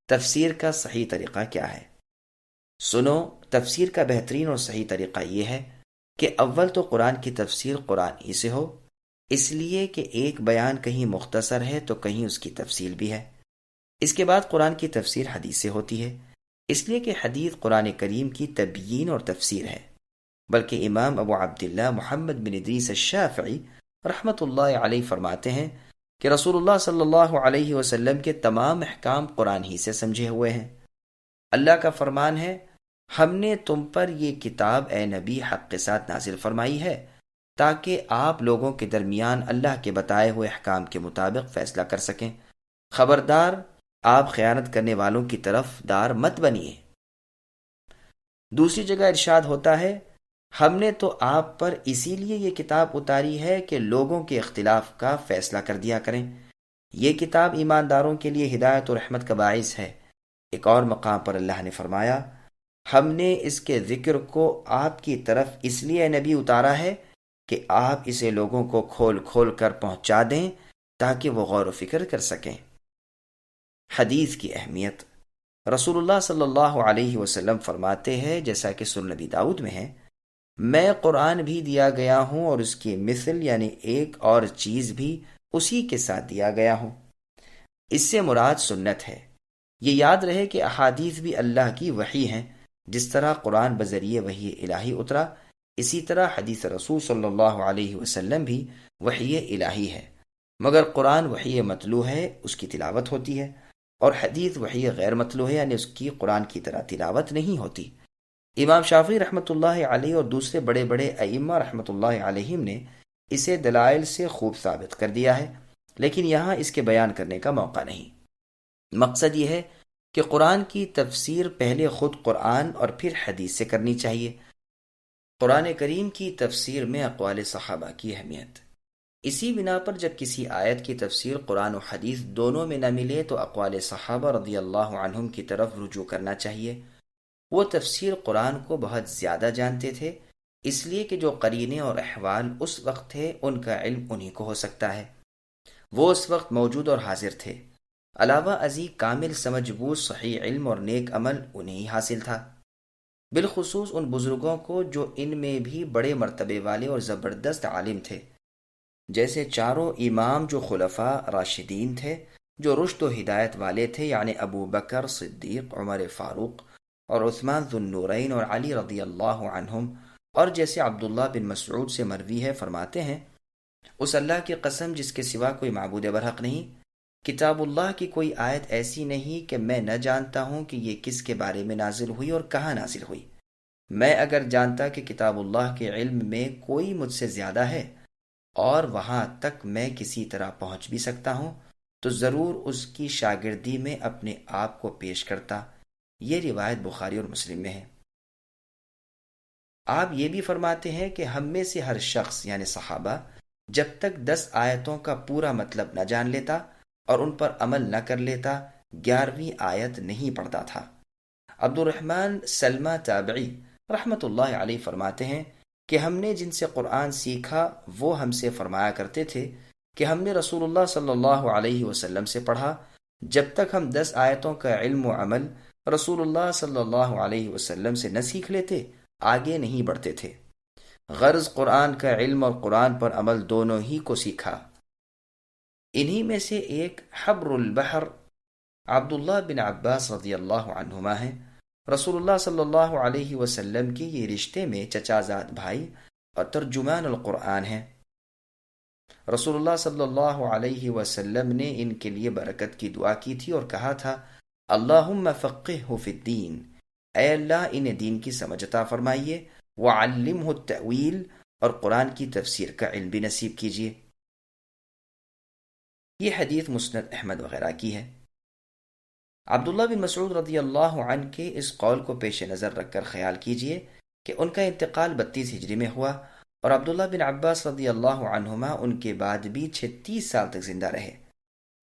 تفسیر کا صحیح طریقہ کیا ہے؟ سنو، تفسیر کا بہترین اور صحیح طریقہ یہ ہے کہ اول تو قرآن کی تفسیر قرآن ہی سے ہو، اس لیے کہ ایک بیان کہیں مختصر ہے تو کہیں اس کی تفصیل بھی ہے۔ اس کے بعد قرآن کی تفسیر حدیث سے ہوتی ہے، اس لیے کہ حدیث قرآن کریم کی تبیین اور تفسیر ہے۔ بلکہ امام ابو عبداللہ محمد بن ادریس الشافعی رحمۃ اللہ علیہ فرماتے ہیں کہ رسول اللہ صلی اللہ علیہ وسلم کے تمام احکام قرآن ہی سے سمجھے ہوئے ہیں۔ اللہ کا فرمان ہے، ہم نے تم پر یہ کتاب اے نبی حق کے ساتھ نازل فرمائی ہے تاکہ آپ لوگوں کے درمیان اللہ کے بتائے ہوئے احکام کے مطابق فیصلہ کر سکیں۔ خبردار، آپ خیانت کرنے والوں کی طرف دار مت بنیے۔ دوسری جگہ ارشاد ہوتا ہے، ہم نے تو آپ پر اسی لیے یہ کتاب اتاری ہے کہ لوگوں کے اختلاف کا فیصلہ کر دیا کریں۔ یہ کتاب ایمانداروں کے لیے ہدایت و رحمت کا باعث ہے۔ ایک اور مقام پر اللہ نے فرمایا، ہم نے اس کے ذکر کو آپ کی طرف اس لیے نبی اتارا ہے کہ آپ اسے لوگوں کو کھول کھول کر پہنچا دیں تاکہ وہ غور و فکر کر سکیں۔ حدیث کی اہمیت۔ رسول اللہ صلی اللہ علیہ وسلم فرماتے ہیں، جیسا کہ سنن نبی داؤد میں ہے، میں قرآن بھی دیا گیا ہوں اور اس کی مثل یعنی ایک اور چیز بھی اسی کے ساتھ دیا گیا ہوں۔ اس سے مراد سنت ہے۔ یہ یاد رہے کہ احادیث بھی اللہ کی وحی ہیں۔ جس طرح قرآن بذریعہ وحی الہی اترا، اسی طرح حدیث رسول صلی اللہ علیہ وسلم بھی وحی الہی ہے، مگر قرآن وحی متلو ہے، اس کی تلاوت ہوتی ہے، اور حدیث وحی غیر متلو ہے، یعنی اس کی قرآن کی طرح تلاوت نہیں ہوتی۔ امام شافعی رحمۃ اللہ علیہ اور دوسرے بڑے بڑے ائمہ رحمۃ اللہ علیہم نے اسے دلائل سے خوب ثابت کر دیا ہے، لیکن یہاں اس کے بیان کرنے کا موقع نہیں۔ مقصد یہ ہے کہ قرآن کی تفسیر پہلے خود قرآن اور پھر حدیث سے کرنی چاہیے۔ قرآن کریم کی تفسیر میں اقوال صحابہ کی اہمیت۔ اسی بنا پر جب کسی آیت کی تفسیر قرآن و حدیث دونوں میں نہ ملے تو اقوال صحابہ رضی اللہ عنہم کی طرف رجوع کرنا چاہیے۔ وہ تفسیر قرآن کو بہت زیادہ جانتے تھے، اس لیے کہ جو قرینے اور احوال اس وقت تھے ان کا علم انہی کو ہو سکتا ہے۔ وہ اس وقت موجود اور حاضر تھے۔ علاوہ ازیں کامل سمجھ بوجھ، صحیح علم اور نیک عمل انہیں حاصل تھا، بالخصوص ان بزرگوں کو جو ان میں بھی بڑے مرتبے والے اور زبردست عالم تھے، جیسے چاروں امام جو خلفاء راشدین تھے، جو رشد و ہدایت والے تھے، یعنی ابو بکر صدیق، عمر فاروق اور عثمان ذو النورین اور علی رضی اللہ عنہم، اور جیسے عبداللہ بن مسعود سے مروی ہے، فرماتے ہیں، اس اللہ کی قسم جس کے سوا کوئی معبود برحق نہیں، کتاب اللہ کی کوئی آیت ایسی نہیں کہ میں نہ جانتا ہوں کہ یہ کس کے بارے میں نازل ہوئی اور کہاں نازل ہوئی۔ میں اگر جانتا کہ کتاب اللہ کے علم میں کوئی مجھ سے زیادہ ہے اور وہاں تک میں کسی طرح پہنچ بھی سکتا ہوں تو ضرور اس کی شاگردی میں اپنے آپ کو پیش کرتا۔ یہ روایت بخاری اور مسلم میں ہے۔ آپ یہ بھی فرماتے ہیں کہ ہم میں سے ہر شخص یعنی صحابہ جب تک 10 آیتوں کا پورا مطلب نہ جان لیتا اور ان پر عمل نہ کر لیتا 11ویں آیت نہیں پڑھتا تھا۔ عبد الرحمن سلمہ تابعی رحمۃ اللہ علیہ فرماتے ہیں کہ ہم نے جن سے قرآن سیکھا وہ ہم سے فرمایا کرتے تھے کہ ہم نے رسول اللہ صلی اللہ علیہ وسلم سے پڑھا، جب تک ہم 10 آیتوں کا علم و عمل رسول اللہ صلی اللہ علیہ وسلم سے نہ سیکھ لیتے آگے نہیں بڑھتے تھے۔ غرض قرآن کا علم اور قرآن پر عمل دونوں ہی کو سیکھا۔ انہی میں سے ایک حبر البحر عبداللہ بن عباس رضی اللہ عنہما ہیں۔ رسول اللہ صلی اللہ علیہ وسلم کی یہ رشتے میں چچا زاد بھائی اور ترجمان القرآن ہیں۔ رسول اللہ صلی اللہ علیہ وسلم نے ان کے لیے برکت کی دعا کی تھی اور کہا تھا، اللہم فقہہ فی الدین، اے اللہ انہیں دین کی سمجھ عطا فرمائیے، وعلمہ التأویل، اور قرآن کی تفسیر کا علم بھی نصیب کیجیے۔ یہ حدیث مسند احمد وغیرہ کی ہے۔ عبداللہ بن مسعود رضی اللہ عنہ کے اس قول کو پیش نظر رکھ کر خیال کیجئے کہ ان کا انتقال 32 ہجری میں ہوا اور عبداللہ بن عباس رضی اللہ عنہما ان کے بعد بھی 36 سال تک زندہ رہے،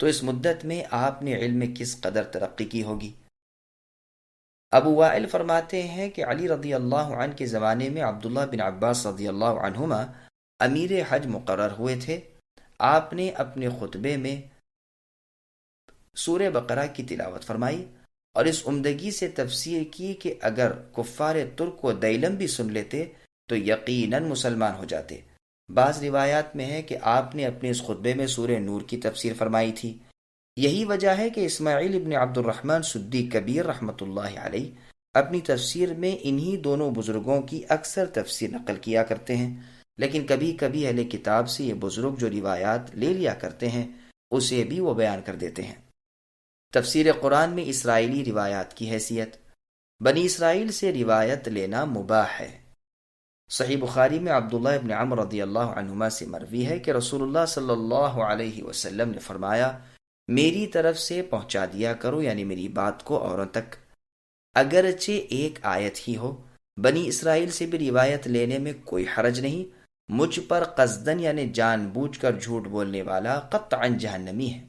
تو اس مدت میں آپ نے علم میں کس قدر ترقی کی ہوگی۔ ابو وائل فرماتے ہیں کہ علی رضی اللہ عنہ کے زمانے میں عبداللہ بن عباس رضی اللہ عنہما امیر حج مقرر ہوئے تھے۔ آپ نے اپنے خطبے میں سورہ بقرہ کی تلاوت فرمائی اور اس عمدگی سے تفسیر کی کہ اگر کفار ترک و دیلم بھی سن لیتے تو یقیناً مسلمان ہو جاتے۔ بعض روایات میں ہے کہ آپ نے اپنے اس خطبے میں سورہ نور کی تفسیر فرمائی تھی۔ یہی وجہ ہے کہ اسماعیل ابن عبد الرحمن سدی کبیر رحمۃ اللہ علیہ اپنی تفسیر میں انہی دونوں بزرگوں کی اکثر تفسیر نقل کیا کرتے ہیں، لیکن کبھی کبھی اہل کتاب سے یہ بزرگ جو روایات لے لیا کرتے ہیں اسے بھی وہ بیان کر دیتے ہیں۔ تفسیر قرآن میں اسرائیلی روایات کی حیثیت۔ بنی اسرائیل سے روایت لینا مباح ہے۔ صحیح بخاری میں عبداللہ ابن عمر رضی اللہ عنہما سے مروی ہے کہ رسول اللہ صلی اللہ علیہ وسلم نے فرمایا، میری طرف سے پہنچا دیا کرو، یعنی میری بات کو اوروں تک، اگرچہ ایک آیت ہی ہو۔ بنی اسرائیل سے بھی روایت لینے میں کوئی حرج نہیں، مجھ پر قصدن یعنی جان بوجھ کر جھوٹ بولنے والا قطعاً جہنمی ہے۔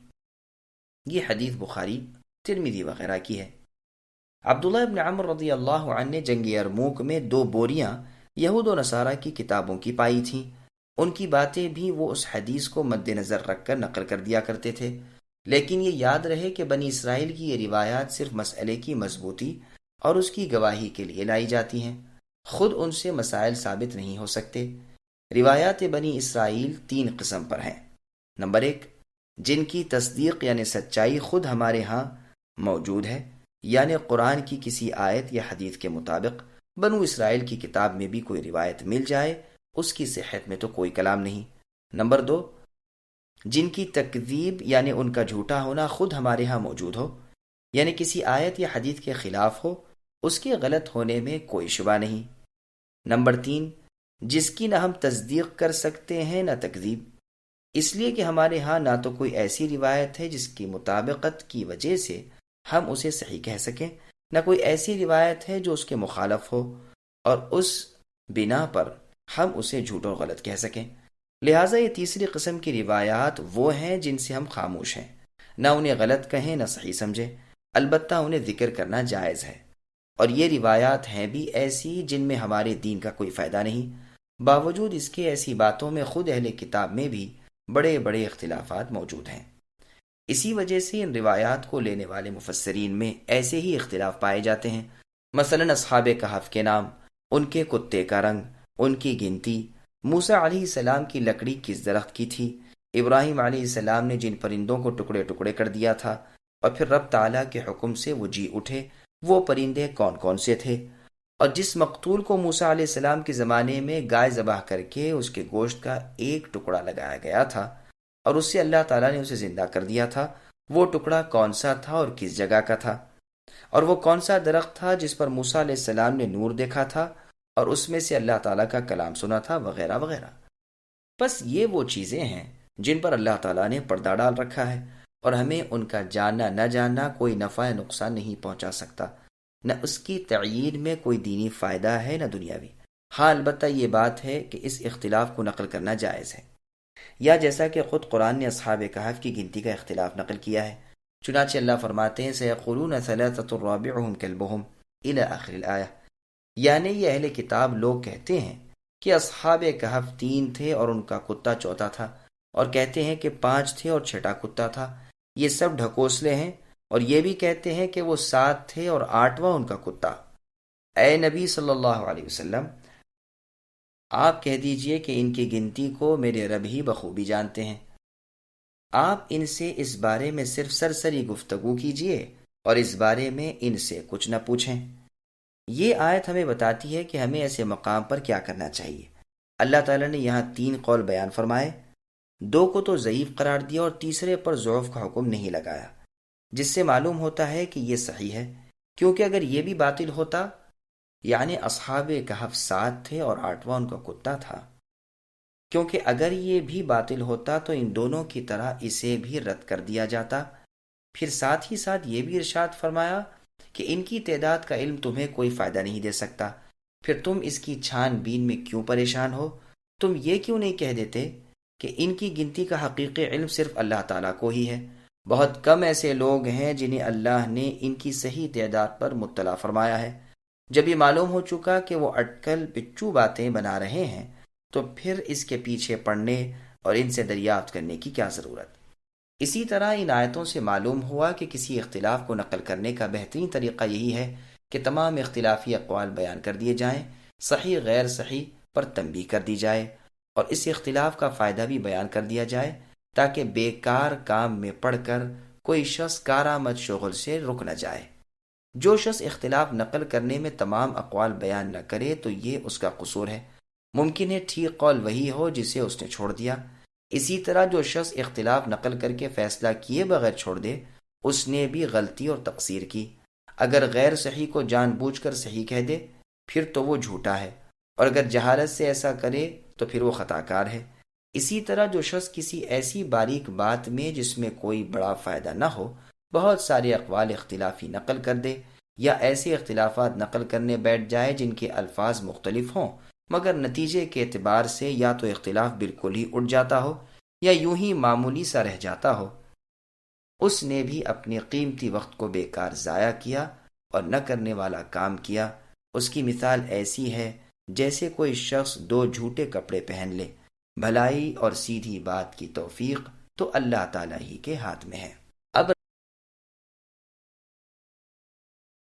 یہ حدیث بخاری، ترمذی وغیرہ کی ہے۔ عبداللہ ابن عمر رضی اللہ عنہ نے جنگ یرموک میں 2 بوریاں یہود و نصارہ کی کتابوں کی پائی تھیں۔ ان کی باتیں بھی وہ اس حدیث کو مد نظر رکھ کر نقل کر دیا کرتے تھے، لیکن یہ یاد رہے کہ بنی اسرائیل کی یہ روایات صرف مسئلے کی مضبوطی اور اس کی گواہی کے لیے لائی جاتی ہیں، خود ان سے مسائل ثابت نہیں ہو سکتے۔ روایات بنی اسرائیل 3 قسم پر ہیں۔ نمبر 1، جن کی تصدیق یعنی سچائی خود ہمارے ہاں موجود ہے، یعنی قرآن کی کسی آیت یا حدیث کے مطابق بنو اسرائیل کی کتاب میں بھی کوئی روایت مل جائے، اس کی صحت میں تو کوئی کلام نہیں۔ نمبر 2، جن کی تکذیب یعنی ان کا جھوٹا ہونا خود ہمارے ہاں موجود ہو، یعنی کسی آیت یا حدیث کے خلاف ہو، اس کے غلط ہونے میں کوئی شبہ نہیں۔ نمبر 3، جس کی نہ ہم تصدیق کر سکتے ہیں نہ تکذیب، اس لیے کہ ہمارے ہاں نہ تو کوئی ایسی روایت ہے جس کی مطابقت کی وجہ سے ہم اسے صحیح کہہ سکیں، نہ کوئی ایسی روایت ہے جو اس کے مخالف ہو اور اس بنا پر ہم اسے جھوٹ اور غلط کہہ سکیں۔ لہٰذا یہ تیسری قسم کی روایات وہ ہیں جن سے ہم خاموش ہیں، نہ انہیں غلط کہیں نہ صحیح سمجھیں، البتہ انہیں ذکر کرنا جائز ہے۔ اور یہ روایات ہیں بھی ایسی جن میں ہمارے دین کا کوئی فائدہ نہیں، باوجود اس کے ایسی باتوں میں خود اہل کتاب میں بھی بڑے بڑے اختلافات موجود ہیں۔ اسی وجہ سے ان روایات کو لینے والے مفسرین میں ایسے ہی اختلاف پائے جاتے ہیں۔ مثلا اصحاب کہف کے نام، ان کے کتے کا رنگ، ان کی گنتی، موسیٰ علیہ السلام کی لکڑی کس درخت کی تھی، ابراہیم علیہ السلام نے جن پرندوں کو ٹکڑے ٹکڑے کر دیا تھا اور پھر رب تعالیٰ کے حکم سے وہ جی اٹھے، وہ پرندے کون کون سے تھے، اور جس مقتول کو موسیٰ علیہ السلام کے زمانے میں گائے ذبح کر کے اس کے گوشت کا ایک ٹکڑا لگایا گیا تھا اور اس سے اللہ تعالیٰ نے اسے زندہ کر دیا تھا، وہ ٹکڑا کون سا تھا اور کس جگہ کا تھا، اور وہ کون سا درخت تھا جس پر موسیٰ علیہ السلام نے نور دیکھا تھا اور اس میں سے اللہ تعالیٰ کا کلام سنا تھا، وغیرہ وغیرہ۔ بس یہ وہ چیزیں ہیں جن پر اللہ تعالیٰ نے پردہ ڈال رکھا ہے اور ہمیں ان کا جاننا نہ جاننا کوئی نفع یا نقصان نہیں پہنچا سکتا، نہ اس کی تعیین میں کوئی دینی فائدہ ہے نہ دنیاوی۔ ہاں البتہ یہ بات ہے کہ اس اختلاف کو نقل کرنا جائز ہے، یا جیسا کہ خود قرآن نے اصحاب کہف کی گنتی کا اختلاف نقل کیا ہے، چنانچہ اللہ فرماتے ہیں سَيَقُولُونَ ثَلَاثَةٌ رَابِعُهُمْ كَلْبُهُمْ إِلَى آخر الآیہ، یعنی یہ اہل کتاب لوگ کہتے ہیں کہ اصحاب کہف 3 تھے اور ان کا کتا چوتھا تھا، اور کہتے ہیں کہ 5 تھے اور 6واں کتا تھا، یہ سب ڈھکوسلے ہیں، اور یہ بھی کہتے ہیں کہ وہ 7 تھے اور 8واں ان کا کتا۔ اے نبی صلی اللہ علیہ وسلم، آپ کہہ دیجئے کہ ان کی گنتی کو میرے رب ہی بخوبی جانتے ہیں، آپ ان سے اس بارے میں صرف سرسری گفتگو کیجئے اور اس بارے میں ان سے کچھ نہ پوچھیں۔ یہ آیت ہمیں بتاتی ہے کہ ہمیں ایسے مقام پر کیا کرنا چاہیے۔ اللہ تعالیٰ نے یہاں 3 قول بیان فرمائے، 2 کو تو ضعیف قرار دیا اور تیسرے پر ضعف کا حکم نہیں لگایا، جس سے معلوم ہوتا ہے کہ یہ صحیح ہے، کیونکہ اگر یہ بھی باطل ہوتا، یعنی اصحاب کہف 7 تھے اور 8واں ان کا کتا تھا، کیونکہ اگر یہ بھی باطل ہوتا تو ان دونوں کی طرح اسے بھی رد کر دیا جاتا۔ پھر ساتھ ہی ساتھ یہ بھی ارشاد فرمایا کہ ان کی تعداد کا علم تمہیں کوئی فائدہ نہیں دے سکتا، پھر تم اس کی چھان بین میں کیوں پریشان ہو؟ تم یہ کیوں نہیں کہہ دیتے کہ ان کی گنتی کا حقیقی علم صرف اللہ تعالیٰ کو ہی ہے؟ بہت کم ایسے لوگ ہیں جنہیں اللہ نے ان کی صحیح تعداد پر مطلع فرمایا ہے۔ جب یہ معلوم ہو چکا کہ وہ اٹکل پچو باتیں بنا رہے ہیں تو پھر اس کے پیچھے پڑنے اور ان سے دریافت کرنے کی کیا ضرورت؟ اسی طرح ان آیتوں سے معلوم ہوا کہ کسی اختلاف کو نقل کرنے کا بہترین طریقہ یہی ہے کہ تمام اختلافی اقوال بیان کر دیے جائیں، صحیح غیر صحیح پر تنبیہ کر دی جائے، اور اس اختلاف کا فائدہ بھی بیان کر دیا جائے تاکہ بیکار کام میں پڑ کر کوئی شخص کارآمد شغل سے رک نہ جائے۔ جو شخص اختلاف نقل کرنے میں تمام اقوال بیان نہ کرے تو یہ اس کا قصور ہے، ممکن ہے ٹھیک قول وہی ہو جسے اس نے چھوڑ دیا۔ اسی طرح جو شخص اختلاف نقل کر کے فیصلہ کیے بغیر چھوڑ دے، اس نے بھی غلطی اور تقصیر کی۔ اگر غیر صحیح کو جان بوجھ کر صحیح کہہ دے پھر تو وہ جھوٹا ہے، اور اگر جہالت سے ایسا کرے تو پھر وہ خطا کار ہے۔ اسی طرح جو شخص کسی ایسی باریک بات میں جس میں کوئی بڑا فائدہ نہ ہو بہت سارے اقوال اختلافی نقل کر دے، یا ایسے اختلافات نقل کرنے بیٹھ جائے جن کے الفاظ مختلف ہوں مگر نتیجے کے اعتبار سے یا تو اختلاف بالکل ہی اٹھ جاتا ہو یا یوں ہی معمولی سا رہ جاتا ہو، اس نے بھی اپنے قیمتی وقت کو بیکار ضائع کیا اور نہ کرنے والا کام کیا۔ اس کی مثال ایسی ہے جیسے کوئی شخص دو جھوٹے کپڑے پہن لے۔ بھلائی اور سیدھی بات کی توفیق تو اللہ تعالیٰ ہی کے ہاتھ میں ہے۔